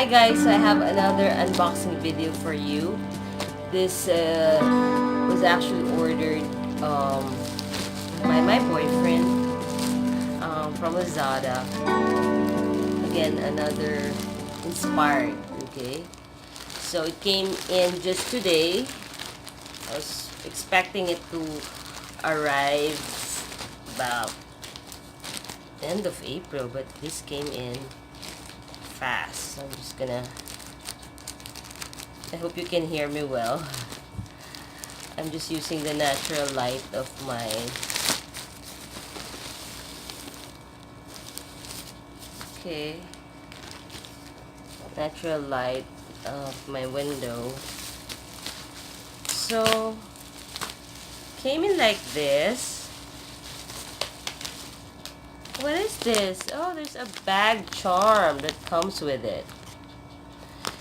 Hi guys, I have another unboxing video for you. This was actually ordered by my boyfriend from Lazada. Again, another inspired, okay? So it came in just today. I was expecting it to arrive about end of April, but this came in fast. So I'm just gonna, I hope you can hear me well. I'm just using the natural light of my natural light of my window. So came in like this. What is this? Oh, there's a bag charm that comes with it.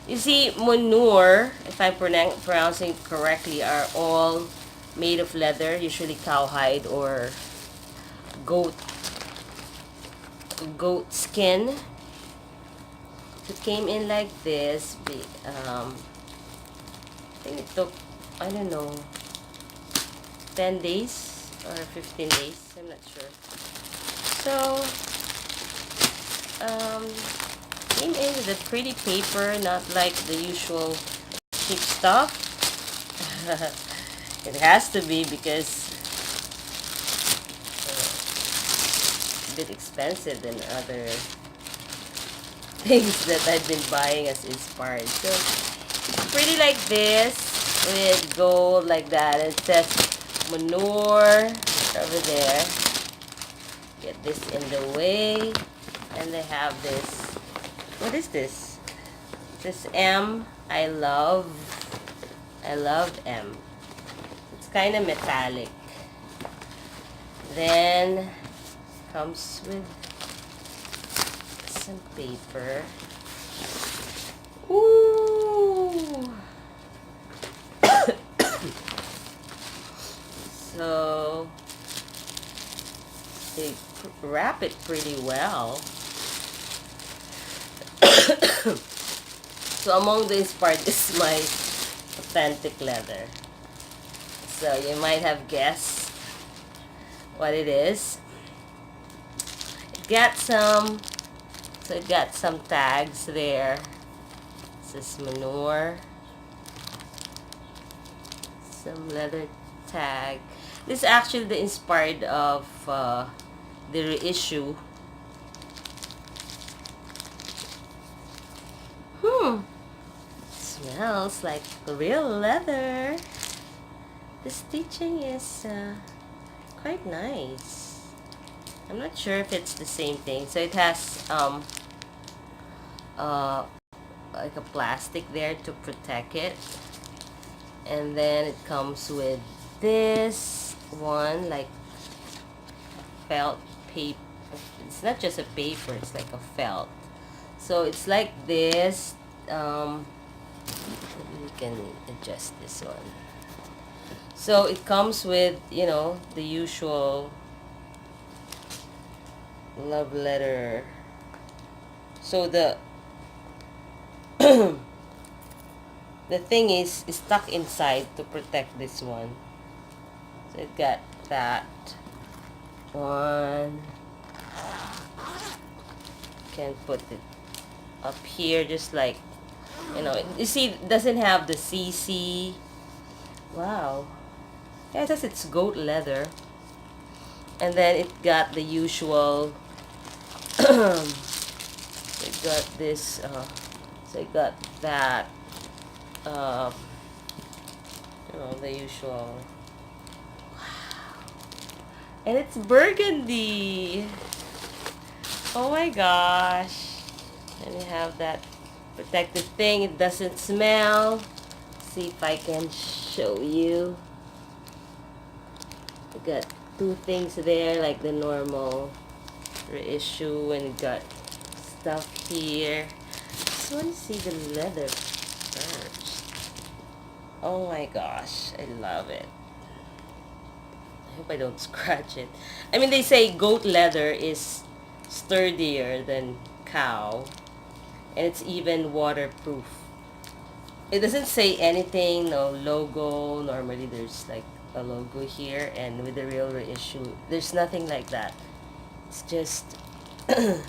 You see, Munoor, if I'm pronouncing correctly, are all made of leather, usually cowhide or goat skin. It came in like this. I think it took, I don't know, 10 days or 15 days. I'm not sure. So, came in with a pretty paper, not like the usual cheap stuff. It has to be because it's a bit expensive than other things that I've been buying as inspired. So, it's pretty like this with gold like that. It says Munoor over there. Get this in the way, and they have this. What is this? This M. I love M. It's kind of metallic. Then comes with some paper. Ooh. So they wrap it pretty well. So among this part is my authentic leather. So you might have guessed what it is. It got some, so it got some tags there. This is Munoor. Some leather tag. This is actually the inspired of the reissue. Smells like real leather. The stitching is quite nice. I'm not sure if it's the same thing. So it has like a plastic there to protect it, and then it comes with this one, like felt paper. It's not just a paper, it's like a felt. So it's like this. We can adjust this one. So it comes with, you know, the usual love letter. So the the thing is stuck inside to protect this one. So it got that one. Can put it up here, just like, you know, you see, it doesn't have the CC. Wow. Yeah, it says it's goat leather. And then it got the usual it got this so it got that you know, the usual. Wow. And it's burgundy. Oh my gosh. And you have that protective thing. It doesn't smell. See if I can show you. We got two things there, like the normal reissue, and it got stuff here. Just want to see the leather first. Oh my gosh, I love it. I hope I don't scratch it. I mean, they say goat leather is sturdier than cow. And it's even waterproof. It doesn't say anything, no logo. Normally there's like a logo here, and with the real reissue, there's nothing like that. It's just the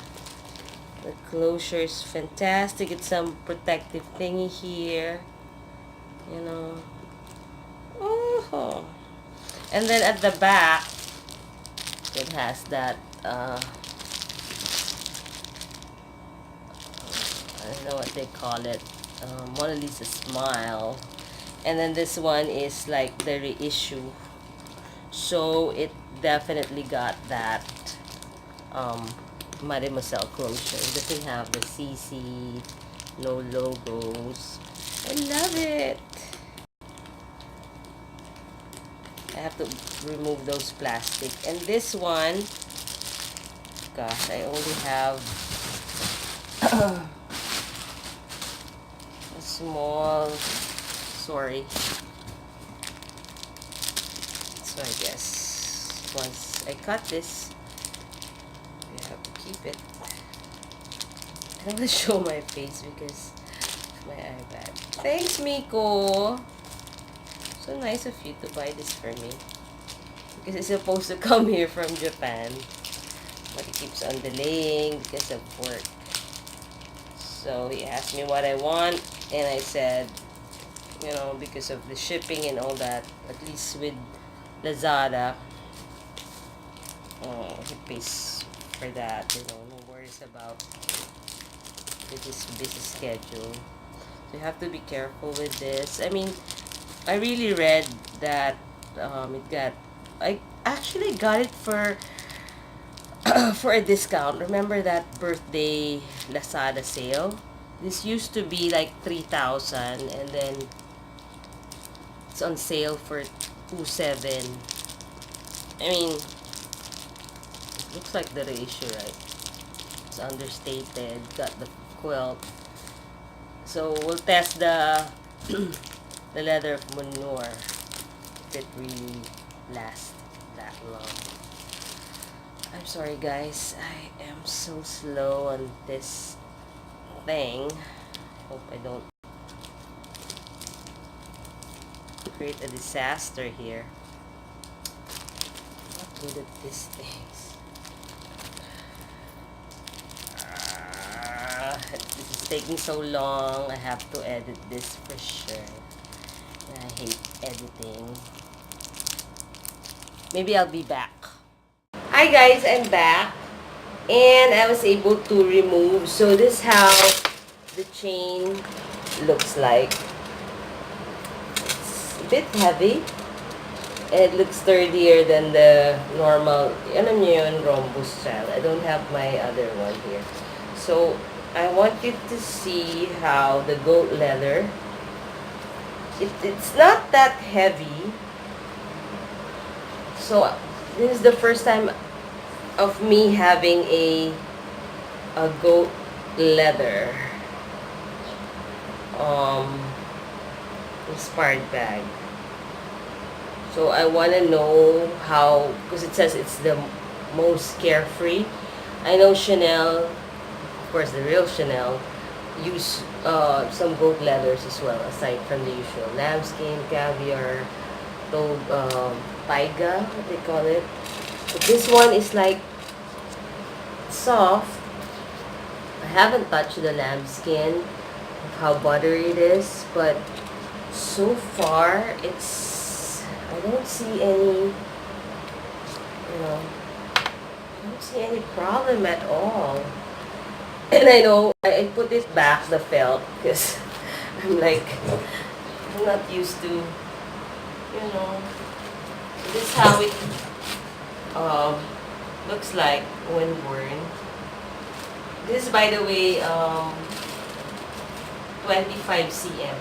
closure is fantastic. It's some protective thingy here, you know. Oh, and then at the back, it has that. I don't know what they call it. Mona Lisa smile, and then this one is like the reissue. So it definitely got that um, Mademoiselle closure. It doesn't have the CC, no logos. I love it. I have to remove those plastic. And this one, gosh, I only have a small, sorry. So I guess once I cut this, I have to keep it. I don't want to show my face because of my iPad. Thanks, Miko. So nice of you to buy this for me. Because it's supposed to come here from Japan. But it keeps on delaying because of work. So he asked me what I want. And I said, you know, because of the shipping and all that, at least with Lazada, he pays for that. You know, no worries about with his busy schedule. So you have to be careful with this. I mean, I really read that I actually got it for for a discount. Remember that birthday Lazada sale? This used to be like 3,000, and then it's on sale for 2,700. I mean, it looks like the ratio, right? It's understated. Got the quilt. So we'll test the the leather of Munoor if it really lasts that long. I'm sorry guys, I am so slow on this thing. Hope I don't create a disaster here. I'm not good at these things. This is taking so long. I have to edit this for sure. And I hate editing. Maybe I'll be back. Hi guys, I'm back. And I was able to remove. So this is how the chain looks like. It's a bit heavy. And it looks sturdier than the normal, ano nyo yun, rhombus style. I don't have my other one here. So, I want you to see how the goat leather, it's not that heavy. So, this is the first time of me having a goat leather inspired bag. So I want to know how, because it says it's the most carefree. I know Chanel, of course the real Chanel, use some goat leathers as well, aside from the usual lambskin, caviar, taiga, what they call it. But this one is like soft. I haven't touched the lambskin, of how buttery it is, but so far I don't see any, you know, I don't see any problem at all. And I know I put it back, the felt, because I'm not used to, you know. So this is how it looks like when worn. This is, by the way, 25 cm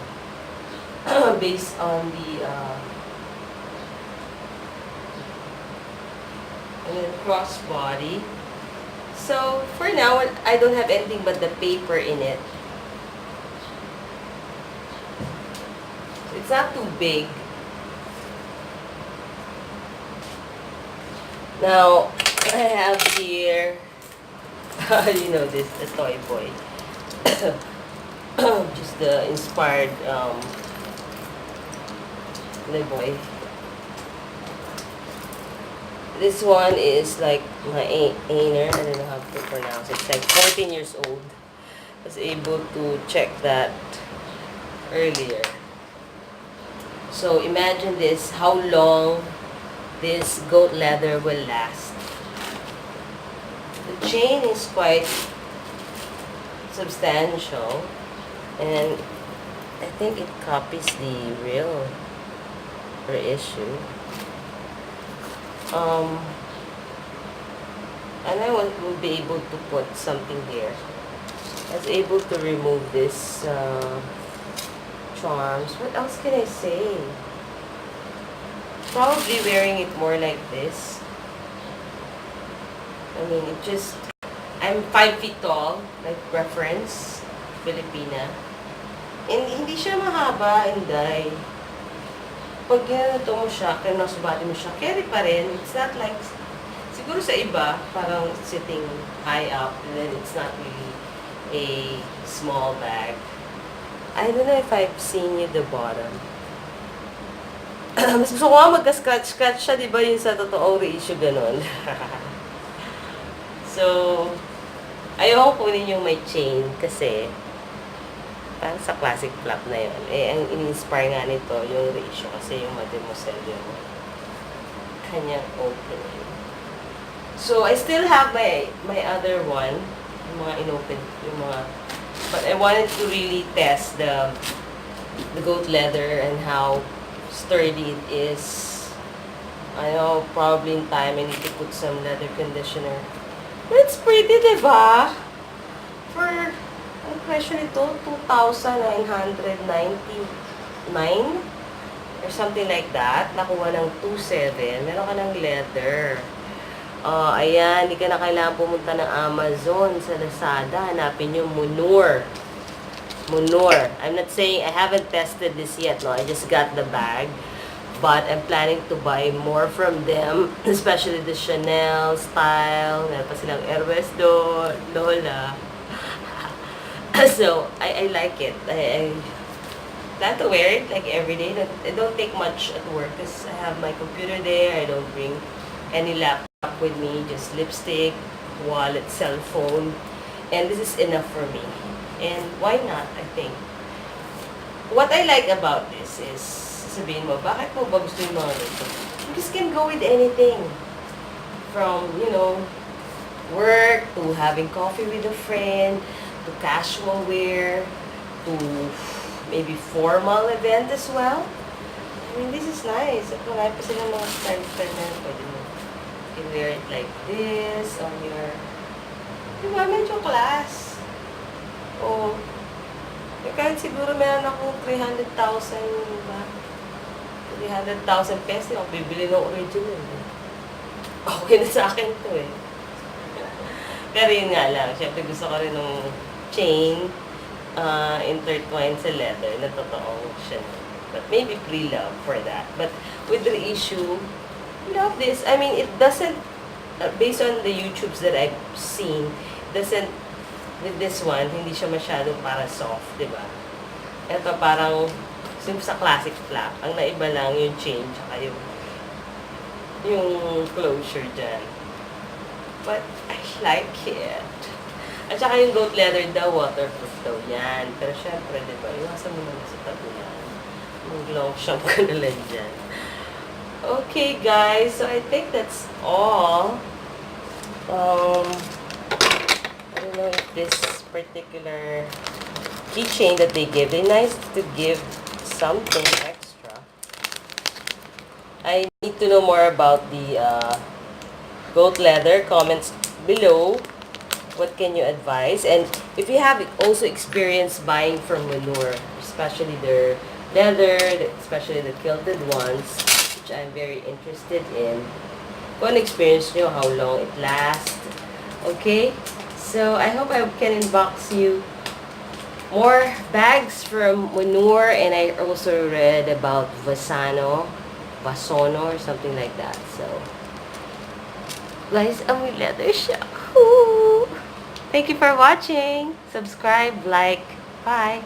based on the and then crossbody. So for now, I don't have anything but the paper in it. It's not too big. Now I have here, you know this, the toy boy. Just the inspired boy. This one is like my Ainer. I don't know how to pronounce it. It's like 14 years old. I was able to check that earlier. So imagine this, how long this goat leather will last. The chain is quite substantial, and I think it copies the real reissue. And I will be able to put something here. I was able to remove this charms. What else can I say? Probably wearing it more like this. I mean, it just... I'm 5 feet tall, like reference, Filipina. And hindi siya mahaba, inday. Pag ginagato mo siya, kaya nasubati mo siya, carry pa rin. It's not like... Siguro sa iba, parang sitting high up, and then it's not really a small bag. I don't know if I've seen you the bottom. Mas gusto ko nga magka-scratch-scratch siya, di ba yung sa totoong reissue ganon? So, ayaw ko kunin yung may chain kasi parang sa classic flap na yun. Eh, ang in-inspire nga nito yung reissue kasi yung mademoiselle yung kanyang opening. So, I still have my other one, yung mga inopen, yung mga, but I wanted to really test the goat leather and how sturdy it is. I know, probably in time I need to put some leather conditioner. But it's pretty, diba? For, ang presyo nito, 2,999 or something like that. Nakuha ng 2,700. Meron ka ng leather. Ayan, hindi ka na kailangan pumunta ng Amazon sa Lazada. Hanapin nyo Munoor. Munoor. I'm not saying, I haven't tested this yet, no? I just got the bag. But I'm planning to buy more from them, especially the Chanel style. Meron pa silang Hermes Lola. So, I like it. I plan to wear it like every day. I don't take much at work because I have my computer there. I don't bring any laptop with me, just lipstick, wallet, cell phone, and this is enough for me. And why not, I think. What I like about this is, sabihin mo, bakit mo ba gusto yung mga ganito? You just can go with anything. From, you know, work, to having coffee with a friend, to casual wear, to maybe formal event as well. I mean, this is nice. At marami pa silang mga style na pwede mo. You can wear it like this on your... Diba, medyo class. O, kahit siguro meron akong 300,000, diba? 300,000 pesos, ako bibili ng original. Okay na sa akin to eh. Pero yun nga lang, syempre gusto ko rin ng chain intertwined sa leather na totoong siya. But maybe pre-love for that. But with the reissue, love this. I mean, it doesn't, based on the YouTubes that I've seen, doesn't, with this one, hindi siya masyadong para soft, di ba? Ito parang, sa classic flap, ang naiba lang yung chain, tsaka yung closure dyan. But, I like it. At saka yung goat leather daw, waterproof daw yan. Pero syempre, di ba, iwasan mo naman sa tabunan. Mag-long shop ka na lang dyan. Okay, guys. So, I think that's all. I don't know if this particular keychain that they give, they're nice to give something extra. I need to know more about the goat leather. Comments below. What can you advise? And if you have also experienced buying from Munoor, especially their leather, especially the quilted ones, which I'm very interested in. Kung experience nyo, how long it lasts. Okay? So, I hope I can inbox you more bags from Munoor, and I also read about Vasono or something like that. So, guys, amoy leather siya. Ooh. Thank you for watching. Subscribe, like. Bye.